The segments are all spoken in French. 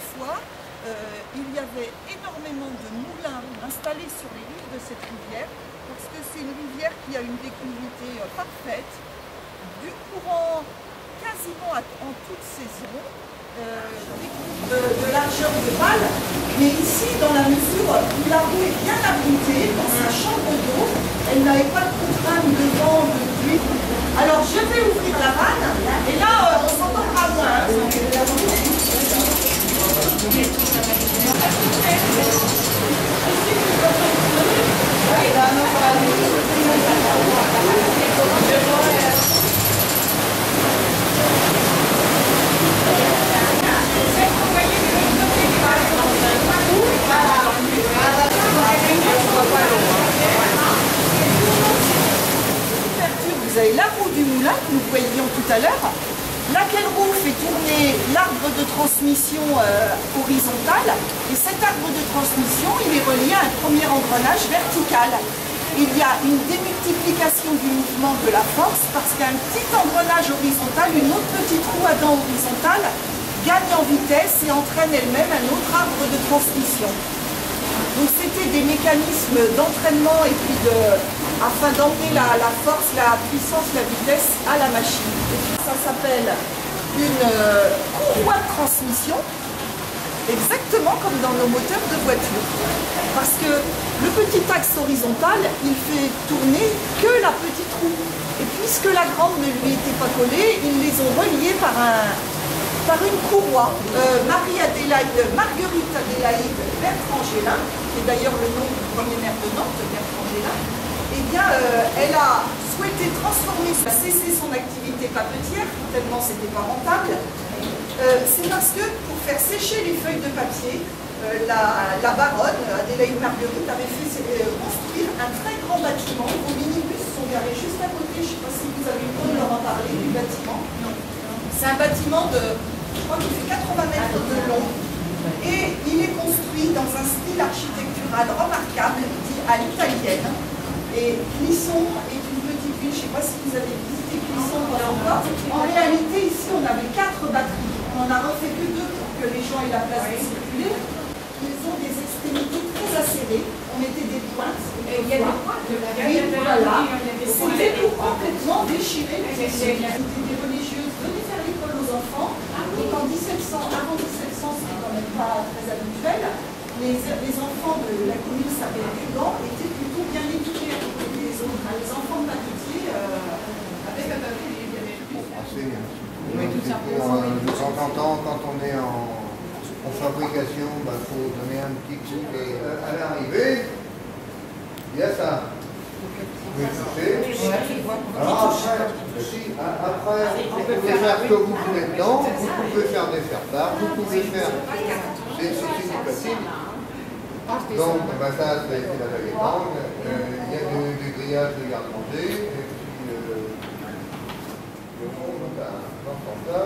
autrefois, il y avait énormément de moulins installés sur les rives de cette rivière, parce que c'est une rivière qui a une déclivité parfaite, du courant quasiment en toute saison, de largeur de balle, mais ici, dans la mesure où la roue est bien abritée dans sa chambre d'eau, elle n'avait pas de contrainte de vent, de pluie. Alors je vais ouvrir la vanne, et là on s'entendra moins. Vous avez la roue du moulin que nous voyions tout à l'heure, laquelle roue fait tourner l'arbre de transmission horizontal, et cet arbre de transmission il est relié à un premier engrenage vertical. Il y a une démultiplication du mouvement de la force parce qu'un petit engrenage horizontal, une autre petite roue à dents horizontale gagne en vitesse et entraîne elle-même un autre arbre de transmission. Donc c'était des mécanismes d'entraînement et puis afin d'emmener la force, la puissance, la vitesse à la machine. Ça s'appelle une courroie de transmission, exactement comme dans nos moteurs de voiture. Parce que le petit axe horizontal, il fait tourner que la petite roue. Et puisque la grande ne lui était pas collée, ils les ont reliés par une courroie. Marguerite Adélaïde Bertrand-Gélin, qui est d'ailleurs le nom du premier maire de Nantes, Bertrand-Gélin, eh bien, elle a souhaité cesser son activité papetière, tellement c'était pas rentable. C'est parce que pour faire sécher les feuilles de papier, la baronne, Adélaïde Marguerite, avait fait construire un très grand bâtiment. Vos minibus sont garés juste à côté, je ne sais pas si vous avez eu le temps de leur en parler, du bâtiment. C'est un bâtiment je crois qu'il fait 80 mètres de long, et il est construit dans un style architectural remarquable, dit à l'italienne. Et Clisson est une petite ville, je ne sais pas si vous avez visité Clisson pendant pas. En réalité, ici, on avait 4 batteries. On n'en a refait que 2 pour que les gens aient la place de circuler. Ils ont des extrémités très acérées. On mettait des pointes. Et il y a des pointes. Voilà. C'était pour complètement déchirer les extrémités. Des religieuses venaient faire l'école aux enfants. Donc en 1700, avant 1700, c'était quand même pas très habituel. Les enfants de la commune s'appelait Gugan étaient plutôt bien éduqués à côté des autres. Les enfants de Matetier avec un papier, il y avait plus. De temps en temps, quand on est en fabrication, il faut donner un petit coup. Et à l'arrivée, il y a ça. Vous pouvez toucher. Alors après, vous pouvez faire ce que vous voulez dedans, vous pouvez faire des faire-part, vous pouvez faire des significatives. Donc, ça, c'est la télécommande. Il y a du grillage de garde-manger, et puis le monde dans ce sens-là.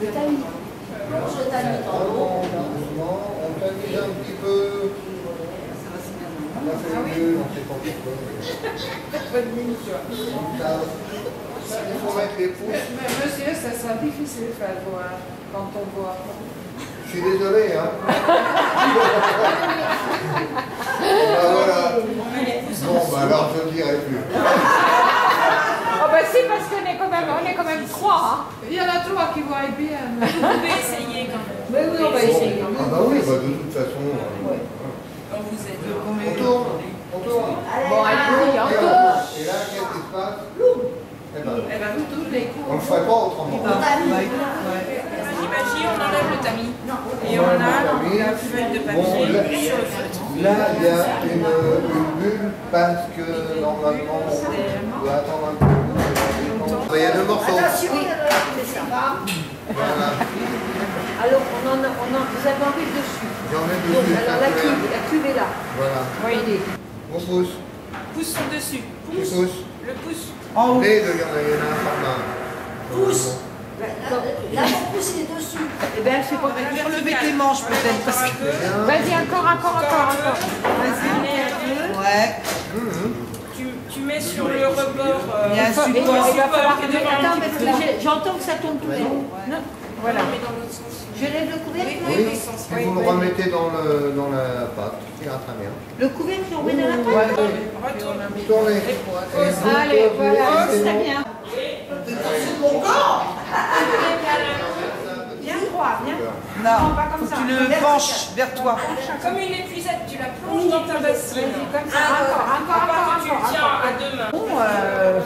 Le tamis. Le tamis en haut. On tamise un petit peu. On a fait mieux, on sait pas pourquoi. Il faut mettre les pouces. Mais monsieur, ça sera difficile de faire voir quand on voit. Je suis désolé, hein. Voilà. Bon, alors je ne dirai plus. Oh ben si, parce qu'on est quand même 3. Hein. Il y en a 3 qui voient bien. Vous pouvez essayer quand même. Mais oui, on va essayer. Ah bah oui, bah de toute façon. On vous aide. On tourne. On tourne. Bon, allez, Et encore. là, qu'est-ce qui se passe? Eh ben, vous tous les coups. on ne le ferait pas autrement. J'imagine, on enlève le tamis. Et on a la feuille de papier sur le feutre. Là, il y a une bulle parce que normalement, on doit attendre un peu. Il y a 2 morceaux. Attention, Voilà. Alors, vous avez envie dessus. J'en ai Donc, dessus. alors la cuve est là. Voilà. Voyez. On pousse. pouce sur dessus. On Pouce. pousse. Le pouce. En haut. Et il y en a un par là. Pouce. Là, mon pouce, il est dessus. Eh bien, c'est pour relever tes manches peut-être. Parce que... Vas-y, encore. Vas-y. Ouais. Tu mets sur le rebord. Il y a un support. Il va falloir que Attends, parce que j'entends que ça tombe tout le temps. Voilà. Je lève le couvercle. Oui, et vous le remettez dans la pâte, c'est très bien. Le couvercle, on met dans la pâte. Tournez. Allez, voilà, très bien. Mon corps. Bien droit, bien. Non, Pas comme ça. tu le penches vers toi. Comme une épuisette, tu la plonges dans ta bassine. Comme ça, encore. Tu le tiens à deux mains. Bon,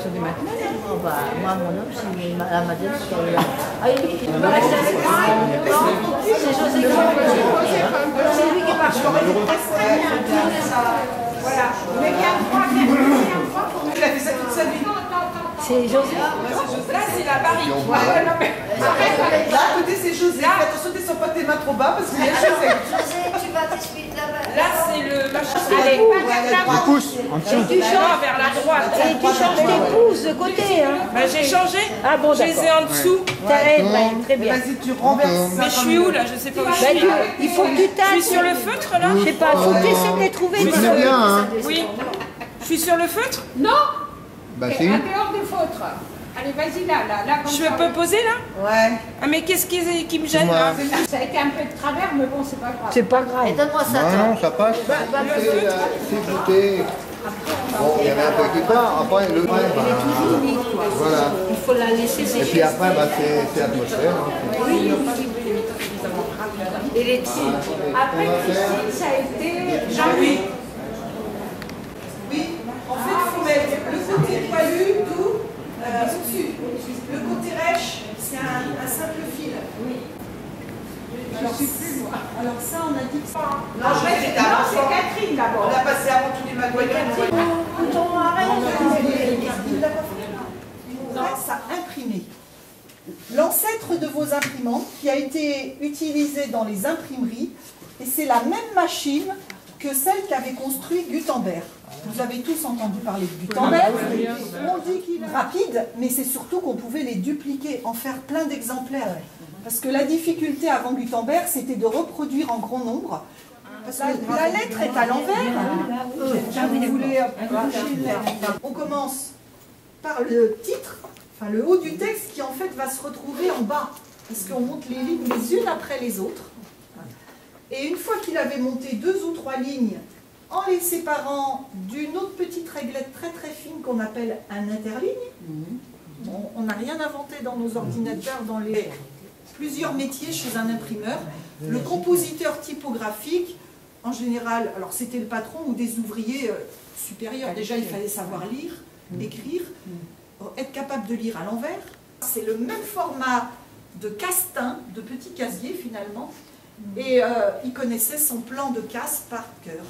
c'est du maintenant. Oh, bah, moi, mon homme, c'est la madame qui est là. Ah, il va rester avec moi. Non, c'est José qui va rester. C'est lui qui marche. Voilà. Mais bien droit, bien droit. Il a fait ça toute sa vie. C'est José. Là, c'est la barrique. Ouais, non, mais arrête. Là, à côté, c'est José. Fais attention, descends pas tes mains trop bas parce qu'il y a José. José, tu vas t'expliquer là-bas. Là, c'est le machin. Allez, pas de Pousse, en dessous. Tu changes. Vers la droite. Et tu changes tes pouces de côté. Hein. Bah, j'ai changé. Ah bon, Je les ai d'accord. en dessous. Très bien. Vas-y, tu renverses. Mais je suis où là? Je sais pas où je Bah, suis. il faut que tu Je tapes. suis sur le feutre là? Je sais pas, faut que tu essaies de les trouver. Vous tenez bien, hein? Oui. Je suis sur le feutre? Non. Bah À si. dehors du feutre. Allez, vas-y là, comme Je ça. peux poser là? Ouais. Ah, mais qu'est-ce qui me gêne là? Ça a été un peu de travers, mais bon, c'est pas grave. C'est pas grave. Et donne-moi ça, Non, non, ça passe. C'est goûté. Bon, il y avait un peu qui part. Après, le vrai, bah, voilà. Il faut la laisser sécher. Et puis après, bah, c'est atmosphère. Hein. Et les petits. Après, Christine, ça a été Jean-Louis. Oui, en fait, il faut mettre le côté poilu, doux, au-dessus. Le côté rêche, c'est un simple fil. Oui. Je suis plus moi. Alors ça, on a dit que ça. Non, c'est Catherine d'abord. On a passé avant tous les magoyens. Ça imprimé. L'ancêtre de vos imprimantes qui a été utilisée dans les imprimeries, et c'est la même machine que celle qu'avait construit Gutenberg. Vous avez tous entendu parler de Gutenberg. On dit qu'il est rapide, mais c'est surtout qu'on pouvait les dupliquer, en faire plein d'exemplaires. Parce que la difficulté avant Gutenberg, c'était de reproduire en grand nombre. Parce que la lettre est à l'envers. Vous voulez approcher une lettre. On commence par le titre, enfin le haut du texte qui en fait va se retrouver en bas. Parce qu'on monte les lignes les unes après les autres. Et une fois qu'il avait monté 2 ou 3 lignes, en les séparant d'une autre petite réglette très très fine qu'on appelle un interligne, bon, on n'a rien inventé dans nos ordinateurs, dans les plusieurs métiers chez un imprimeur. Le compositeur typographique, en général, alors c'était le patron ou des ouvriers supérieurs. Déjà, il fallait savoir lire, écrire, être capable de lire à l'envers. C'est le même format de casse-teint, de petit casier finalement. Et il connaissait son plan de casse par cœur.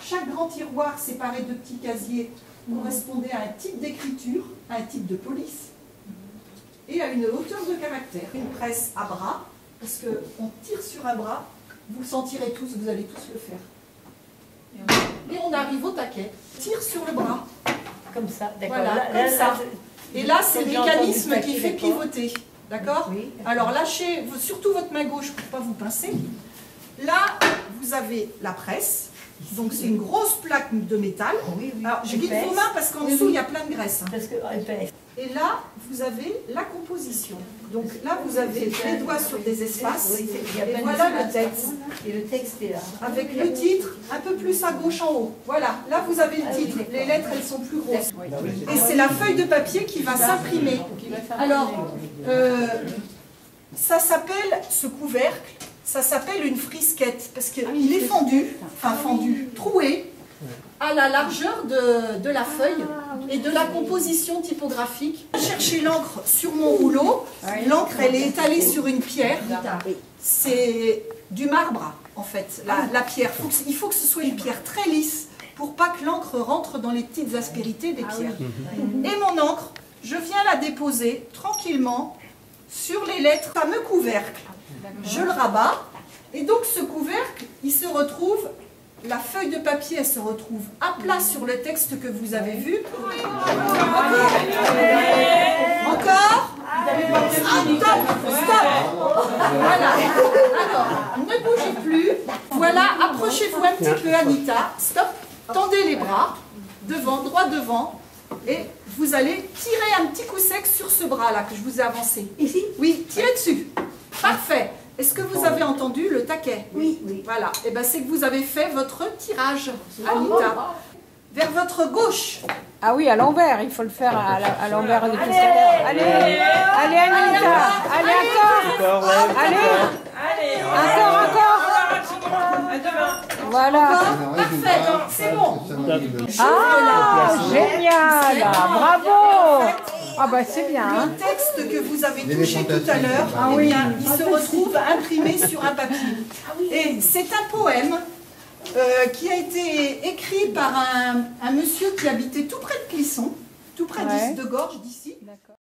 Chaque grand tiroir séparé de petits casiers correspondait à un type d'écriture, à un type de police et à une hauteur de caractère. Une presse à bras, parce qu'on tire sur un bras, vous le sentirez tous, vous allez tous le faire. Et on arrive au taquet, tire sur le bras. Comme ça, d'accord. Voilà, comme ça. Et là, c'est le mécanisme qui fait pivoter. D'accord? Oui. Alors lâchez surtout votre main gauche pour ne pas vous pincer. Là, vous avez la presse. Donc c'est une grosse plaque de métal. Oui, oui. Alors je guide vos mains parce qu'en dessous, il y a plein de graisse. Hein. Parce que épaisse. Et là, vous avez la composition. Donc là, vous avez les doigts sur des espaces. Oui, il y a Et plein voilà de le texte. Et le texte est là. Avec le titre un peu plus à gauche en haut. Voilà, là vous avez le titre. Les lettres, elles sont plus grosses. Et c'est la feuille de papier qui va s'imprimer. Alors, ça s'appelle, ce couvercle, ça s'appelle une frisquette. Parce qu'il est fendu, troué, à la largeur de la feuille et de la composition typographique. J'ai cherché l'encre sur mon rouleau. L'encre, elle est étalée sur une pierre. C'est du marbre, en fait, la pierre. Il faut que ce soit une pierre très lisse pour pas que l'encre rentre dans les petites aspérités des pierres. Et mon encre, je viens la déposer tranquillement sur les lettres, fameux couvercle. Je le rabats, et donc ce couvercle, il se retrouve, la feuille de papier, elle se retrouve à plat sur le texte que vous avez vu. Encore. Stop. Voilà. Alors, ne bougez plus. Voilà, approchez-vous un petit peu, Anita. Stop. Tendez les bras, devant, droit devant, et vous allez tirer un petit coup sec sur ce bras-là que je vous ai avancé. Ici? Oui, tirez dessus. Parfait. Est-ce que vous avez entendu le taquet? Oui. Voilà. Et bien, c'est que vous avez fait votre tirage, Anita. Vers votre gauche. Ah oui, à l'envers, il faut le faire à l'envers de tout à l'heure. Allez, allez Anita, allez encore. Allez, encore. Voilà. Parfait, c'est bon. Ah, génial, bravo. Ah bah c'est bien. Le texte que vous avez touché tout à l'heure, il se retrouve imprimé sur un papier. Et c'est un poème qui a été écrit par un monsieur qui habitait tout près de Clisson, tout près de Gorge d'ici.